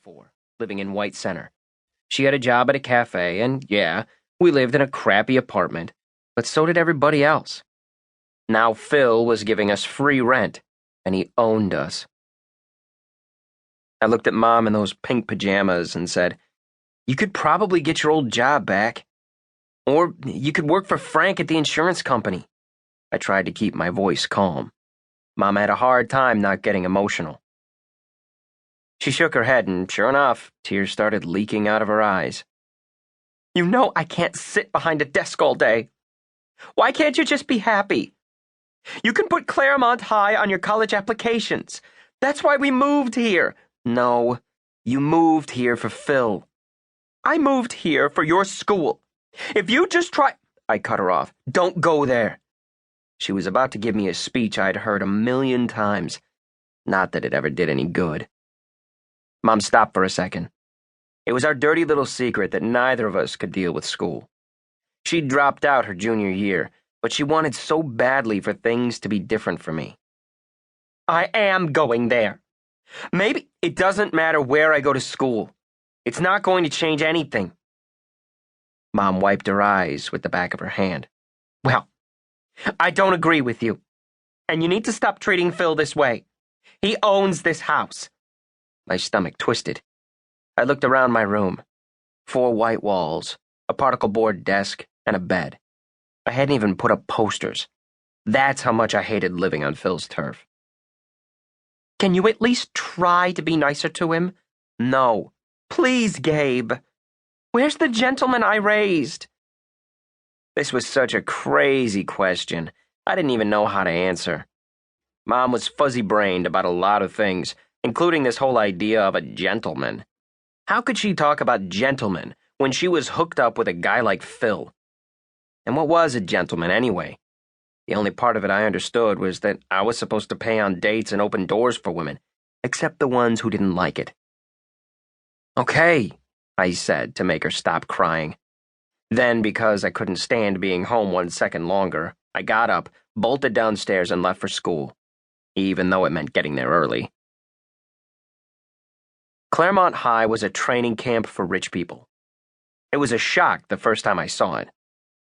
before, living in White Center. She had a job at a cafe, and yeah, we lived in a crappy apartment, but so did everybody else. Now Phil was giving us free rent, and he owned us. I looked at Mom in those pink pajamas and said, "You could probably get your old job back. Or you could work for Frank at the insurance company." I tried to keep my voice calm. Mom had a hard time not getting emotional. She shook her head, and sure enough, tears started leaking out of her eyes. "You know I can't sit behind a desk all day. Why can't you just be happy? You can put Claremont High on your college applications. That's why we moved here." "No, you moved here for Phil." "I moved here for your school. If you just try—" I cut her off. "Don't go there." She was about to give me a speech I'd heard 1,000,000 times. Not that it ever did any good. Mom stopped for a second. It was our dirty little secret that neither of us could deal with school. She'd dropped out her junior year, but she wanted so badly for things to be different for me. "I am going there. Maybe it doesn't matter where I go to school. It's not going to change anything." Mom wiped her eyes with the back of her hand. "Well, I don't agree with you. And you need to stop treating Phil this way. He owns this house." My stomach twisted. I looked around my room. 4 white walls, a particle board desk, and a bed. I hadn't even put up posters. That's how much I hated living on Phil's turf. "Can you at least try to be nicer to him?" "No." "Please, Gabe. Where's the gentleman I raised?" This was such a crazy question. I didn't even know how to answer. Mom was fuzzy-brained about a lot of things, including this whole idea of a gentleman. How could she talk about gentlemen when she was hooked up with a guy like Phil? And what was a gentleman, anyway? The only part of it I understood was that I was supposed to pay on dates and open doors for women, except the ones who didn't like it. "Okay," I said to make her stop crying. Then, because I couldn't stand being home 1 second longer, I got up, bolted downstairs, and left for school, even though it meant getting there early. Claremont High was a training camp for rich people. It was a shock the first time I saw it.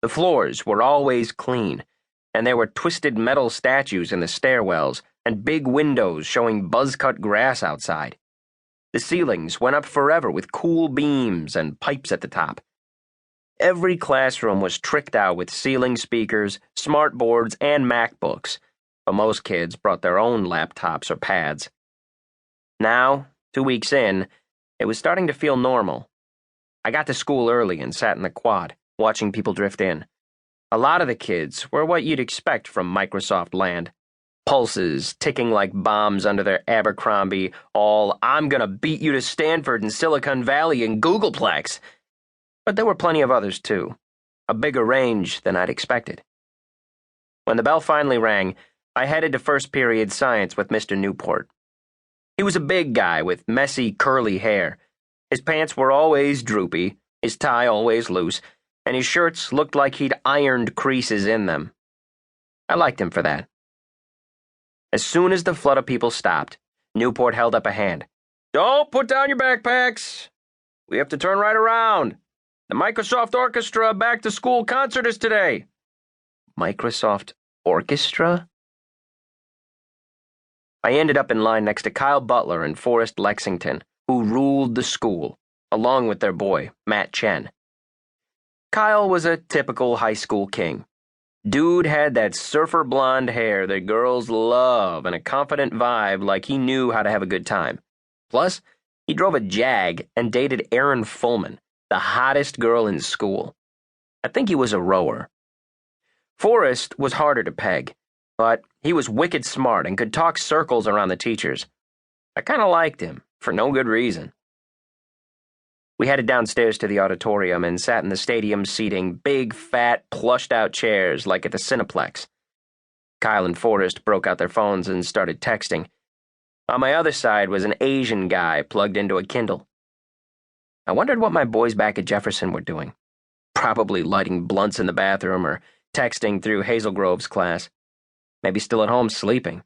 The floors were always clean, and there were twisted metal statues in the stairwells and big windows showing buzz-cut grass outside. The ceilings went up forever with cool beams and pipes at the top. Every classroom was tricked out with ceiling speakers, smart boards, and MacBooks, but most kids brought their own laptops or pads. Now, 2 weeks in, it was starting to feel normal. I got to school early and sat in the quad, watching people drift in. A lot of the kids were what you'd expect from Microsoft land. Pulses ticking like bombs under their Abercrombie, all "I'm gonna beat you to Stanford and Silicon Valley and Googleplex." But there were plenty of others, too. A bigger range than I'd expected. When the bell finally rang, I headed to first period science with Mr. Newport. He was a big guy with messy, curly hair. His pants were always droopy, his tie always loose, and his shirts looked like he'd ironed creases in them. I liked him for that. As soon as the flood of people stopped, Newport held up a hand. "Don't put down your backpacks. We have to turn right around. The Microsoft Orchestra back-to-school concert is today." Microsoft Orchestra? I ended up in line next to Kyle Butler and Forrest Lexington, who ruled the school, along with their boy, Matt Chen. Kyle was a typical high school king. Dude had that surfer blonde hair that girls love and a confident vibe like he knew how to have a good time. Plus, he drove a Jag and dated Erin Fullman, the hottest girl in school. I think he was a rower. Forrest was harder to peg, but he was wicked smart and could talk circles around the teachers. I kind of liked him, for no good reason. We headed downstairs to the auditorium and sat in the stadium seating, big, fat, plushed-out chairs like at the Cineplex. Kyle and Forrest broke out their phones and started texting. On my other side was an Asian guy plugged into a Kindle. I wondered what my boys back at Jefferson were doing. Probably lighting blunts in the bathroom or texting through Hazel Grove's class. Maybe still at home sleeping.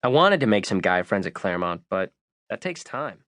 I wanted to make some guy friends at Claremont, but that takes time.